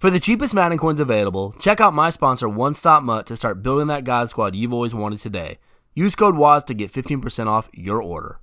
For the cheapest Madden coins available, check out my sponsor One Stop Mutt to start building that God Squad you've always wanted today. Use code WAZ to get 15% off your order.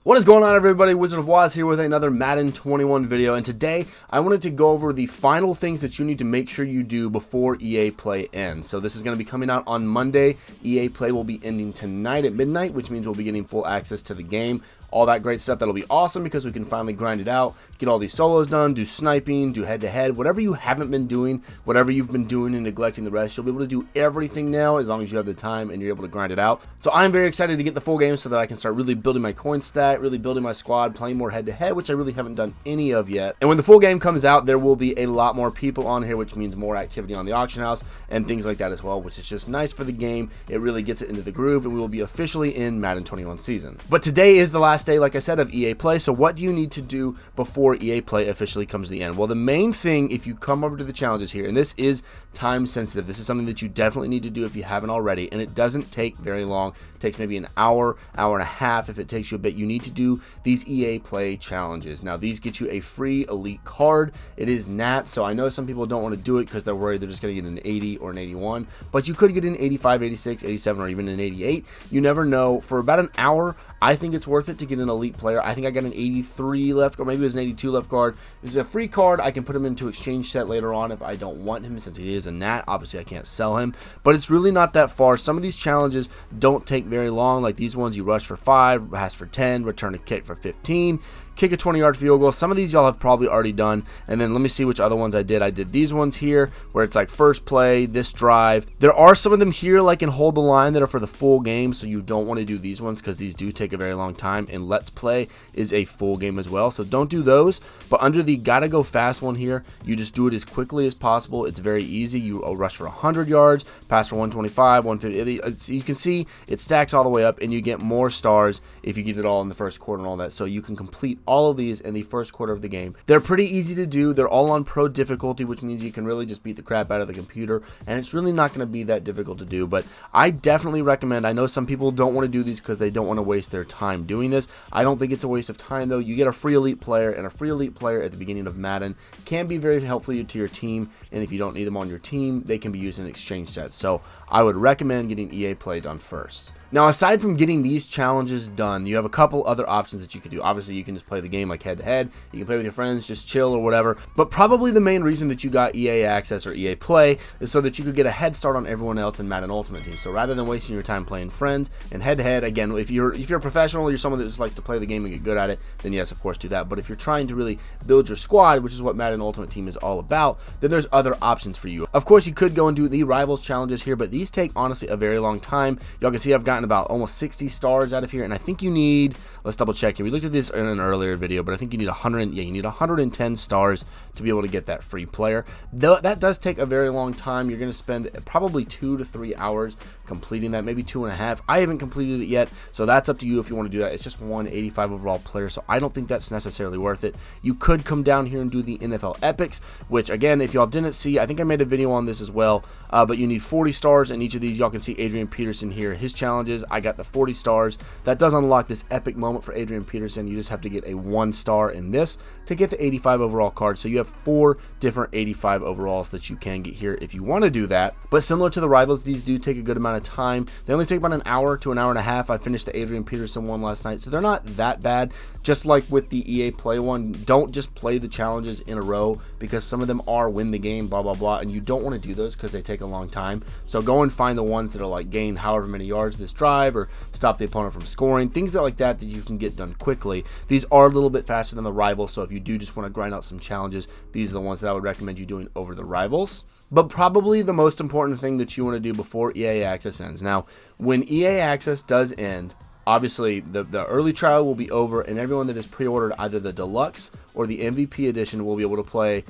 What is going on, everybody? Wizard of Waz here with another Madden 21 video, and today I wanted to go over the final things that you need to make sure you do before EA Play ends. So this is going to be coming out on Monday. EA Play will be ending tonight at midnight, which means we'll be getting full access to the game. All that great stuff. That'll be awesome because we can finally grind it out, get all these solos done, do sniping, do head-to-head, whatever you haven't been doing, whatever you've been doing and neglecting the rest, you'll be able to do everything now as long as you have the time and you're able to grind it out. So I'm very excited to get the full game so that I can start really building my coin stack, really building my squad, playing more head-to-head, which I really haven't done any of yet. And when the full game comes out, there will be a lot more people on here, which means more activity on the auction house and things like that as well, which is just nice for the game. It really gets it into the groove, and we will be officially in Madden 21 season. But today is the last day, like I said, of EA Play. So what do you need to do before EA Play officially comes to the end? Well, the main thing, if you come over to the challenges here, and this is time sensitive, this is something that you definitely need to do if you haven't already, and it doesn't take very long. It takes maybe an hour, hour and a half if it takes you a bit. You need to do these EA Play challenges. Now, these get you a free elite card. It is Nat, so I know some people don't want to do it because they're worried they're just going to get an 80 or an 81, but you could get an 85, 86, 87, or even an 88. You never know. For about an hour, I think it's worth it to get an elite player. I think I got an 83 left, or maybe it was an 82 left guard. This is a free card. I can put him into exchange set later on if I don't want him, since he is a Nat. Obviously, I can't sell him, but it's really not that far. Some of these challenges don't take very long, like these ones. You rush for 5, pass for 10, return a kick for 15, kick a 20-yard field goal. Some of these y'all have probably already done. And then let me see which other ones I did. I did these ones here where it's like first play, this drive. There are some of them here like in hold the line that are for the full game, so you don't want to do these ones because these do take a very long time, and let's play is a full game as well, so don't do those. But under the gotta go fast one here, you just do it as quickly as possible. It's very easy. You rush for 100 yards, pass for 125, 150. You can see it stacks all the way up, and you get more stars if you get it all in the first quarter and all that. So you can complete all of these in the first quarter of the game. They're pretty easy to do. They're all on pro difficulty, which means you can really just beat the crap out of the computer, and it's really not going to be that difficult to do. But I definitely recommend. I know some people don't want to do these because they don't want to waste their time doing this. I don't think it's a waste of time, though. You get a free elite player, and a free elite player at the beginning of Madden can be very helpful to your team, and if you don't need them on your team, they can be used in exchange sets. So I would recommend getting EA Play done first. Now, aside from getting these challenges done, you have a couple other options that you could do. Obviously, you can just play the game like head-to-head. You can play with your friends, just chill or whatever. But probably the main reason that you got EA Access or EA Play is so that you could get a head start on everyone else in Madden Ultimate Team. So rather than wasting your time playing friends and head-to-head, again, if you're a professional, you're someone that just likes to play the game and get good at it, then yes, of course, do that. But if you're trying to really build your squad, which is what Madden Ultimate Team is all about, then there's other options for you. Of course, you could go and do the Rivals challenges here, but these take, honestly, a very long time. Y'all can see I've gotten about almost 60 stars out of here, and I think you need, let's double check here, we looked at this in an earlier video, but I think you need 110 stars to be able to get that free player. Though that does take a very long time. You're going to spend probably 2 to 3 hours completing that, maybe 2.5. I haven't completed it yet, so that's up to you if you want to do that. It's just 185 overall player, so I don't think that's necessarily worth it. You could come down here and do the NFL Epics, which again, if y'all didn't see, I think I made a video on this as well, but you need 40 stars in each of these. Y'all can see Adrian Peterson here, his challenges. I got the 40 stars. That does unlock this epic moment for Adrian Peterson. You just have to get a 1 star in this to get the 85 overall card. So you have 4 different 85 overalls that you can get here if you want to do that. But similar to the Rivals, these do take a good amount of time. They only take about an hour to an hour and a half. I finished the Adrian Peterson one last night, so they're not that bad. Just like with the EA Play one, don't just play the challenges in a row, because some of them are win the game, blah, blah, blah, and you don't want to do those because they take a long time. So go and find the ones that are like gain however many yards this drive, or stop the opponent from scoring, things like that you can get done quickly. These are a little bit faster than the Rivals, so if you do just want to grind out some challenges, these are the ones that I would recommend you doing over the Rivals. But probably the most important thing that you want to do before EA Access ends. Now, when EA Access does end, obviously the early trial will be over, and everyone that has pre-ordered either the Deluxe or the MVP edition will be able to play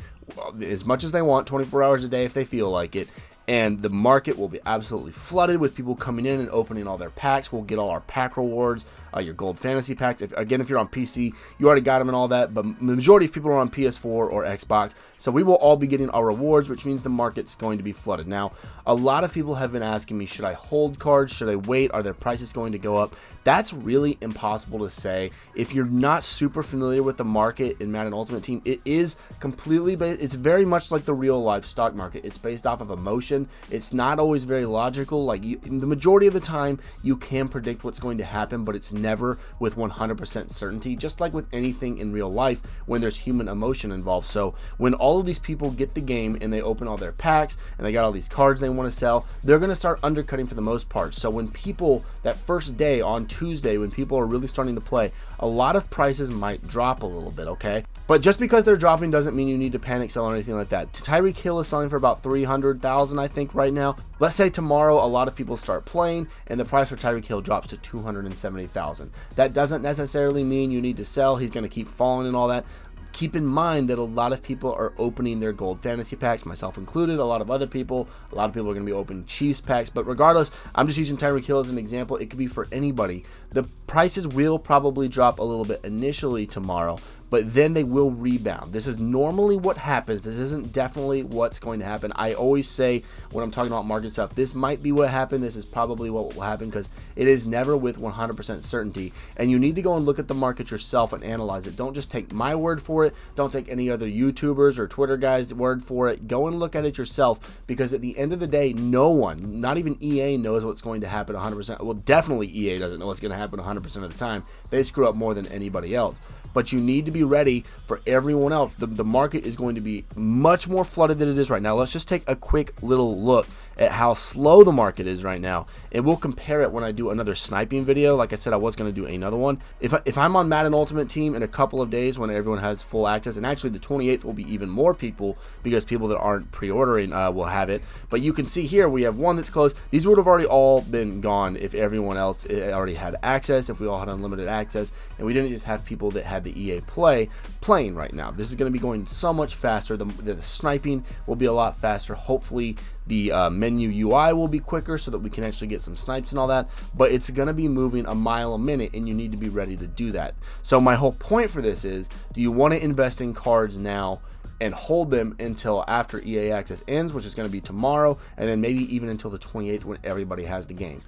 as much as they want, 24 hours a day if they feel like it. And the market will be absolutely flooded with people coming in and opening all their packs. We'll get all our pack rewards. your gold fantasy packs. If you're on PC, you already got them and all that, but the majority of people are on PS4 or Xbox. So we will all be getting our rewards, which means the market's going to be flooded. Now, a lot of people have been asking me, should I hold cards? Should I wait? Are their prices going to go up? That's really impossible to say. If you're not super familiar with the market in Madden Ultimate Team, it is completely, it's very much like the real life stock market. It's based off of emotion. It's not always very logical. Like the majority of the time, you can predict what's going to happen, but it's never with 100% certainty, just like with anything in real life when there's human emotion involved. So when all of these people get the game and they open all their packs and they got all these cards they want to sell, they're going to start undercutting for the most part. So when people, that first day on Tuesday, when people are really starting to play, a lot of prices might drop a little bit, okay? But just because they're dropping doesn't mean you need to panic sell or anything like that. Tyreek Hill is selling for about $300,000, I think, right now. Let's say tomorrow a lot of people start playing and the price for Tyreek Hill drops to $270,000. That doesn't necessarily mean you need to sell. He's going to keep falling and all that. Keep in mind that a lot of people are opening their gold fantasy packs, myself included. A lot of other people. A lot of people are going to be opening Chiefs packs. But regardless, I'm just using Tyreek Hill as an example. It could be for anybody. The prices will probably drop a little bit initially tomorrow, but then they will rebound. This is normally what happens. This isn't definitely what's going to happen. I always say when I'm talking about market stuff, this might be what happened. This is probably what will happen, because it is never with 100% certainty. And you need to go and look at the market yourself and analyze it. Don't just take my word for it. Don't take any other YouTubers or Twitter guys' word for it. Go and look at it yourself, because at the end of the day, no one, not even EA, knows what's going to happen 100%. Well, definitely EA doesn't know what's going to happen 100% of the time. They screw up more than anybody else. But you need to be ready for everyone else. The market is going to be much more flooded than it is right now. Let's just take a quick little look at how slow the market is right now, and we'll compare it when I do another sniping video. Like I said, I was going to do another one. If I'm on Madden Ultimate Team in a couple of days when everyone has full access, and actually the 28th will be even more people, because people that aren't pre-ordering will have it. But you can see here we have one that's closed. These would have already all been gone if everyone else already had access, if we all had unlimited access, and we didn't just have people that had the EA playing right now. This is going to be going so much faster. The sniping will be a lot faster. Hopefully the menu UI will be quicker so that we can actually get some snipes and all that, but it's going to be moving a mile a minute, and you need to be ready to do that. So my whole point for this is, do you want to invest in cards now and hold them until after EA access ends, which is going to be tomorrow, and then maybe even until the 28th when everybody has the game?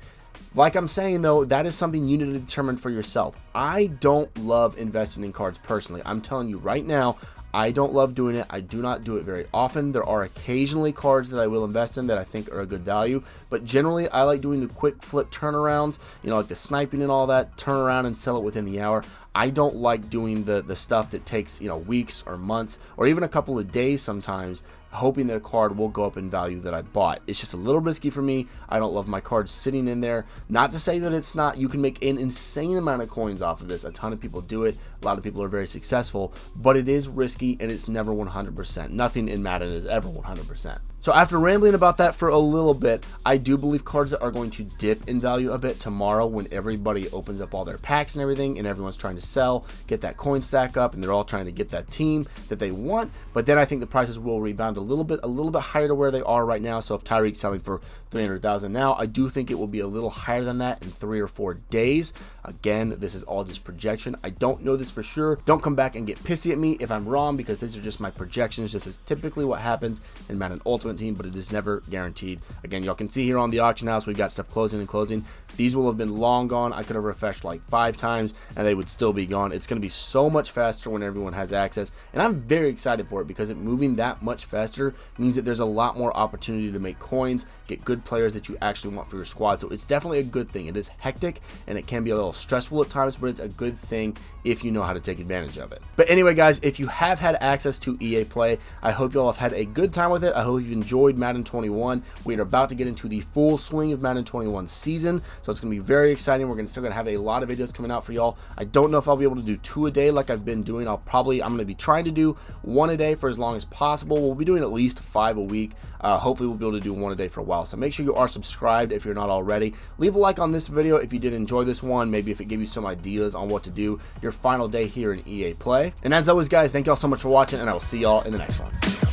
Like I'm saying, though, that is something you need to determine for yourself. I don't love investing in cards personally. I'm telling you right now, I don't love doing it. I do not do it very often. There are occasionally cards that I will invest in that I think are a good value, but generally I like doing the quick flip turnarounds, you know, like the sniping and all that, turn around and sell it within the hour. I don't like doing the stuff that takes, you know, weeks or months or even a couple of days sometimes, hoping that a card will go up in value that I bought. It's just a little risky for me. I don't love my cards sitting in there. Not to say that it's not. You can make an insane amount of coins off of this. A ton of people do it. A lot of people are very successful, but it is risky and it's never 100%. Nothing in Madden is ever 100%. So after rambling about that for a little bit, I do believe cards are going to dip in value a bit tomorrow when everybody opens up all their packs and everything, and everyone's trying to sell, get that coin stack up, and they're all trying to get that team that they want. But then I think the prices will rebound a little bit higher to where they are right now. So if Tyreek's selling for $300,000 now, I do think it will be a little higher than that in 3 or 4 days. Again, this is all just projection. I don't know this for sure. Don't come back and get pissy at me if I'm wrong, because these are just my projections. This is typically what happens in Madden Ultimate Team, but it is never guaranteed. Again, y'all can see here on the auction house, we've got stuff closing and closing. These will have been long gone. I could have refreshed like 5 times and they would still be gone. It's going to be so much faster when everyone has access, and I'm very excited for it, because it moving that much faster means that there's a lot more opportunity to make coins, get good players that you actually want for your squad. So it's definitely a good thing. It is hectic and it can be a little stressful at times, but it's a good thing if you know how to take advantage of it. But anyway, guys, if you have had access to EA Play, I hope you all have had a good time with it. I hope you've enjoyed Madden 21. We are about to get into the full swing of Madden 21 season, so it's going to be very exciting. We're still going to have a lot of videos coming out for y'all. I don't know if I'll be able to do 2 a day like I've been doing. I'm going to be trying to do 1 a day for as long as possible. We'll be doing at least 5 a week. Hopefully we'll be able to do 1 a day for a while. So make sure you are subscribed if you're not already. Leave a like on this video if you did enjoy this one. Maybe if it gave you some ideas on what to do your final day here in EA Play. And as always, guys, thank y'all so much for watching, and I will see y'all in the next one.